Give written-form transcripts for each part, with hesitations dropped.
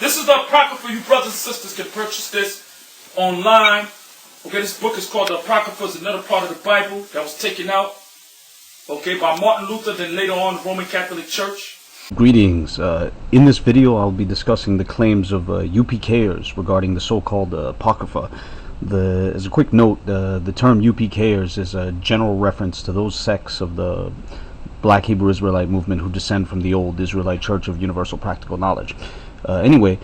This is the Apocrypha. You brothers and sisters can purchase this online. Okay, this book is called the Apocrypha. It's another part of the Bible that was taken out, okay, by Martin Luther, then later on the Roman Catholic Church. Greetings. In this video I'll be discussing the claims of UPKers regarding the so-called Apocrypha. As a quick note, the term UPKers is a general reference to those sects of the Black Hebrew Israelite movement who descend from the old Israelite Church of Universal Practical Knowledge. Anyway,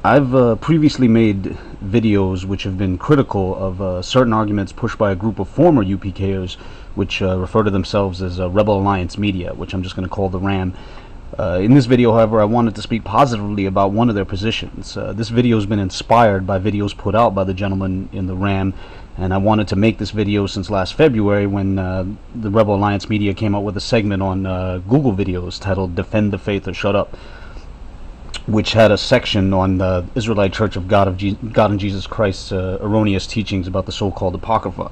I've previously made videos which have been critical of certain arguments pushed by a group of former UPKers which refer to themselves as Rebel Alliance Media, which I'm just going to call the RAM. In this video, however, I wanted to speak positively about one of their positions. This video has been inspired by videos put out by the gentleman in the RAM, and I wanted to make this video since last February when the Rebel Alliance Media came out with a segment on Google videos titled Defend the Faith or Shut Up, which had a section on the Israelite Church of God and Jesus Christ's erroneous teachings about the so-called Apocrypha.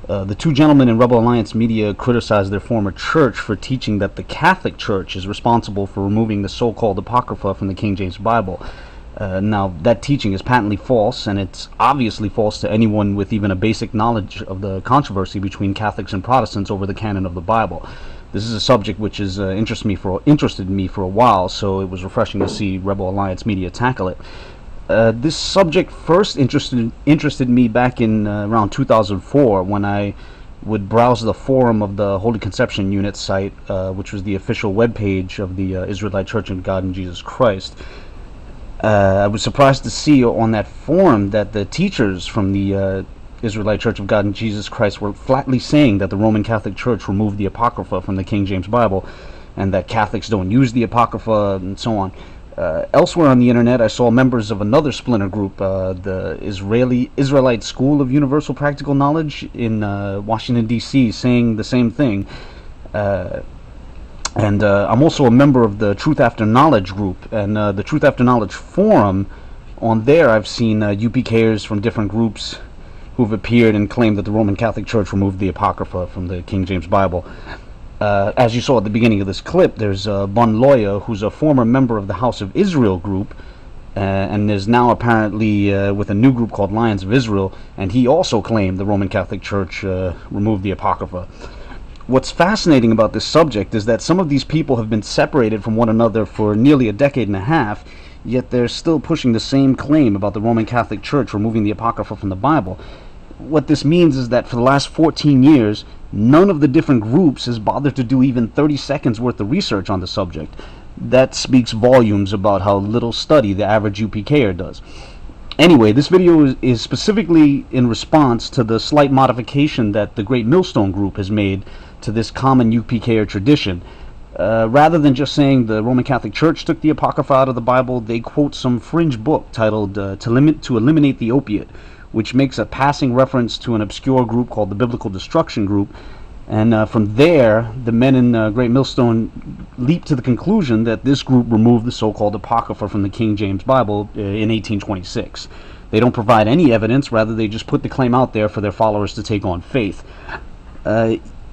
The two gentlemen in Rebel Alliance Media criticized their former church for teaching that the Catholic Church is responsible for removing the so-called Apocrypha from the King James Bible. Now, that teaching is patently false, and it's obviously false to anyone with even a basic knowledge of the controversy between Catholics and Protestants over the canon of the Bible. This is a subject which has interested me for a while, so it was refreshing to see Rebel Alliance Media tackle it. This subject first interested me back in around 2004 when I would browse the forum of the Holy Conception Unit site, which was the official webpage of the Israelite Church of God and Jesus Christ. I was surprised to see on that forum that the teachers from the Israelite Church of God and Jesus Christ were flatly saying that the Roman Catholic Church removed the Apocrypha from the King James Bible and that Catholics don't use the Apocrypha and so on. Elsewhere on the internet, I saw members of another splinter group, the Israelite School of Universal Practical Knowledge in Washington, D.C., saying the same thing. And I'm also a member of the Truth After Knowledge group, and the Truth After Knowledge forum. On there, I've seen UPKers from different groups who've appeared and claimed that the Roman Catholic Church removed the Apocrypha from the King James Bible. As you saw at the beginning of this clip, there's Bun Loya, who's a former member of the House of Israel group, and is now apparently with a new group called Lions of Israel, and he also claimed the Roman Catholic Church removed the Apocrypha. What's fascinating about this subject is that some of these people have been separated from one another for nearly a decade and a half, yet they're still pushing the same claim about the Roman Catholic Church removing the Apocrypha from the Bible. What this means is that for the last 14 years, none of the different groups has bothered to do even 30 seconds worth of research on the subject. That speaks volumes about how little study the average UPKer does. Anyway, this video is specifically in response to the slight modification that the Great Millstone Group has made to this common UPKer tradition. Rather than just saying the Roman Catholic Church took the Apocrypha out of the Bible, they quote some fringe book titled To Eliminate the Opiate, which makes a passing reference to an obscure group called the Biblical Destruction Group. And from there, the men in Great Millstone leap to the conclusion that this group removed the so-called Apocrypha from the King James Bible in 1826. They don't provide any evidence, rather they just put the claim out there for their followers to take on faith.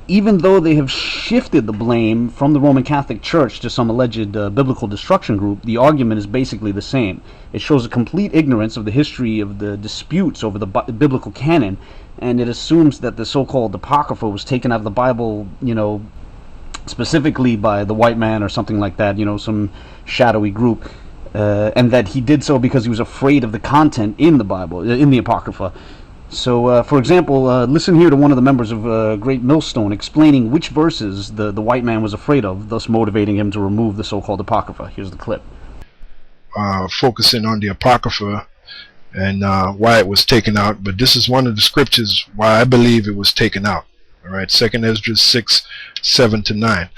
Even though they have shifted the blame from the Roman Catholic Church to some alleged biblical destruction group, the argument is basically the same. It shows a complete ignorance of the history of the disputes over the biblical canon, and it assumes that the so-called Apocrypha was taken out of the Bible, specifically by the white man or something like that, some shadowy group, and that he did so because he was afraid of the content in the Bible, in the Apocrypha. So, for example, listen here to one of the members of Great Millstone explaining which verses the white man was afraid of, thus motivating him to remove the so-called Apocrypha. Here's the clip. Focusing on the Apocrypha and why it was taken out, but this is one of the scriptures why I believe it was taken out. All right, 2nd Ezra 6, 7-9.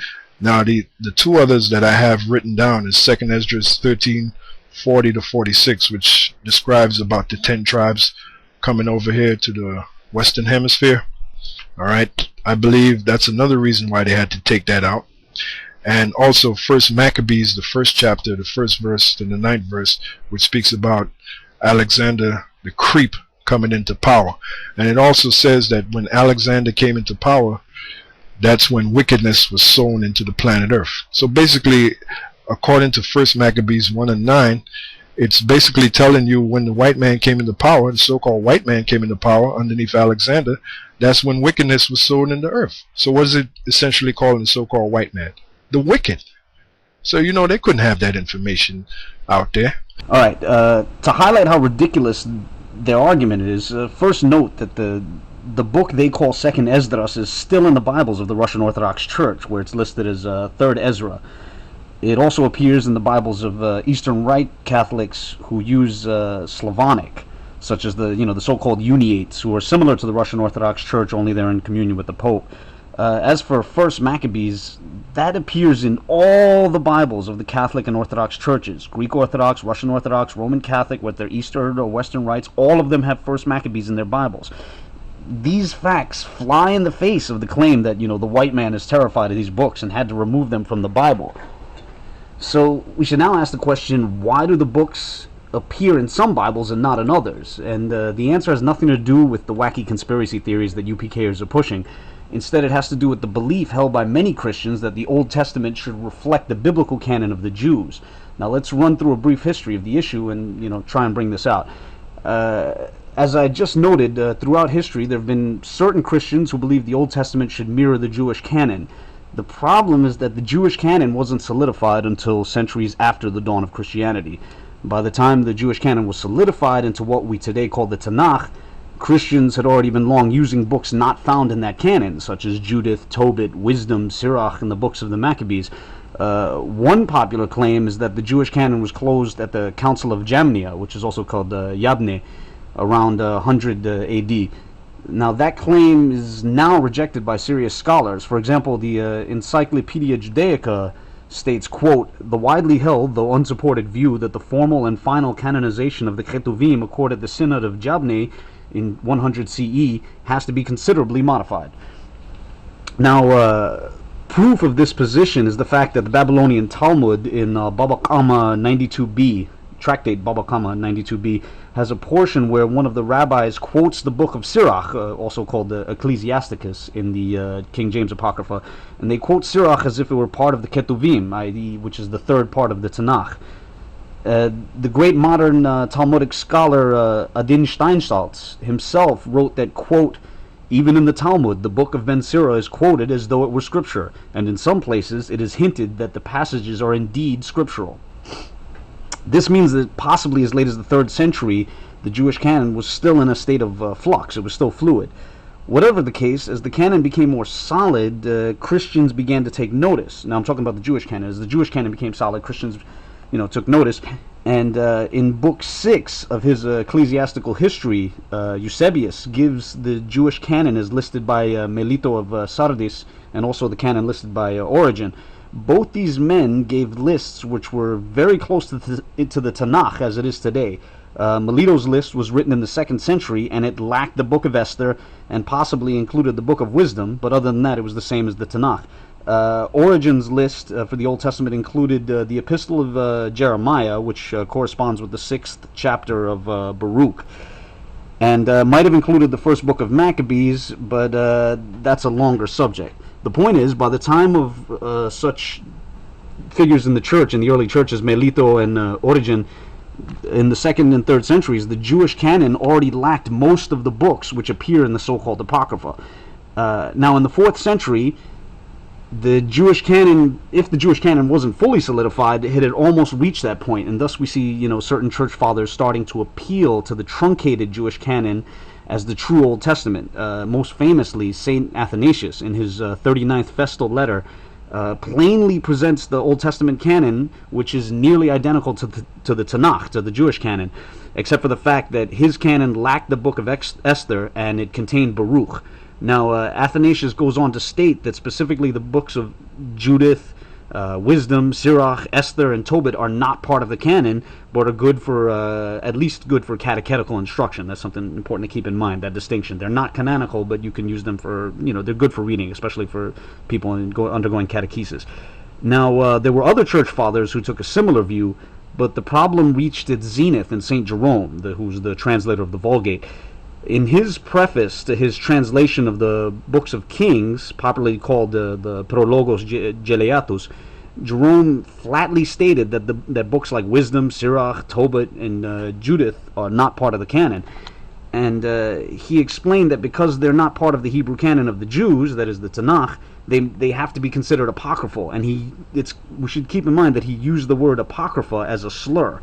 Now, the two others that I have written down is 2nd Ezra 13, 40-46, which describes about the 10 tribes coming over here to the Western Hemisphere. Alright, I believe that's another reason why they had to take that out. And also 1st Maccabees, the 1st chapter, the 1st verse to the 9th verse, which speaks about Alexander the Creep coming into power. And it also says that when Alexander came into power, that's when wickedness was sown into the planet Earth. So basically, according to 1st Maccabees 1 and 9, It's basically telling you when the white man came into power, the so-called white man came into power underneath Alexander, that's when wickedness was sown in the earth. So what is it essentially calling the so-called white man? The wicked. So, you know, they couldn't have that information out there. All right, to highlight how ridiculous their argument is, first note that the book they call Second Esdras is still in the Bibles of the Russian Orthodox Church, where it's listed as Third Ezra. It also appears in the Bibles of Eastern Rite Catholics who use Slavonic, such as the so-called Uniates, who are similar to the Russian Orthodox Church, only they're in communion with the Pope. As for First Maccabees, that appears in all the Bibles of the Catholic and Orthodox churches. Greek Orthodox, Russian Orthodox, Roman Catholic, with their Eastern or Western rites, all of them have First Maccabees in their Bibles. These facts fly in the face of the claim that, the white man is terrified of these books and had to remove them from the Bible. So we should now ask the question, why do the books appear in some Bibles and not in others? And the answer has nothing to do with the wacky conspiracy theories that UPKers are pushing. Instead, it has to do with the belief held by many Christians that the Old Testament should reflect the biblical canon of the Jews. Now let's run through a brief history of the issue and try and bring this out. As I just noted, throughout history there have been certain Christians who believe the Old Testament should mirror the Jewish canon. The problem is that the Jewish canon wasn't solidified until centuries after the dawn of Christianity. By the time the Jewish canon was solidified into what we today call the Tanakh, Christians had already been long using books not found in that canon, such as Judith, Tobit, Wisdom, Sirach, and the books of the Maccabees. One popular claim is that the Jewish canon was closed at the Council of Jamnia, which is also called Yabne, around 100 AD. Now that claim is now rejected by serious scholars. For example, the Encyclopedia Judaica states, quote, "The widely held, though unsupported view that the formal and final canonization of the Ketuvim accorded the Synod of Jabne in 100 CE has to be considerably modified." Now, proof of this position is the fact that the Babylonian Talmud in Baba Kama 92b, Tractate Baba Kama 92b, has a portion where one of the rabbis quotes the book of Sirach, also called the Ecclesiasticus in the King James Apocrypha, and they quote Sirach as if it were part of the Ketuvim, i.e., which is the third part of the Tanakh. The great modern Talmudic scholar Adin Steinsaltz himself wrote that, quote, "Even in the Talmud, the book of Ben Sirach is quoted as though it were scripture, and in some places it is hinted that the passages are indeed scriptural." This means that possibly as late as the 3rd century, the Jewish canon was still in a state of flux. It was still fluid. Whatever the case, as the canon became more solid, Christians began to take notice. Now I'm talking about the Jewish canon. As the Jewish canon became solid, Christians took notice. And in Book 6 of his ecclesiastical history, Eusebius gives the Jewish canon as listed by Melito of Sardis, and also the canon listed by Origen. Both these men gave lists which were very close to the Tanakh as it is today. Melito's list was written in the 2nd century, and it lacked the Book of Esther and possibly included the Book of Wisdom, but other than that it was the same as the Tanakh. Origen's list for the Old Testament included the Epistle of Jeremiah, which corresponds with the 6th chapter of Baruch, and might have included the first book of Maccabees, but that's a longer subject. The point is, by the time of such figures in the church, in the early churches, Melito and Origen, in the 2nd and 3rd centuries, the Jewish canon already lacked most of the books which appear in the so-called Apocrypha. Now, in the 4th century, the Jewish canon, if the Jewish canon wasn't fully solidified, it had almost reached that point, and thus we see, certain church fathers starting to appeal to the truncated Jewish canon as the true Old Testament. Most famously, Saint Athanasius, in his 39th Festal Letter, plainly presents the Old Testament canon, which is nearly identical to the Tanakh, to the Jewish canon, except for the fact that his canon lacked the book of Esther and it contained Baruch. Now, Athanasius goes on to state that specifically the books of Judith, Wisdom, Sirach, Esther, and Tobit are not part of the canon, but are good for, at least good for catechetical instruction. That's something important to keep in mind, that distinction. They're not canonical, but you can use them for, they're good for reading, especially for people undergoing catechesis. Now, there were other church fathers who took a similar view, but the problem reached its zenith in St. Jerome, who's the translator of the Vulgate. In his preface to his translation of the books of Kings, popularly called the Prologos Geleatus, Jerome flatly stated that books like Wisdom, Sirach, Tobit, and Judith are not part of the canon. And he explained that because they're not part of the Hebrew canon of the Jews, that is the Tanakh, they have to be considered apocryphal. And we should keep in mind that he used the word apocrypha as a slur.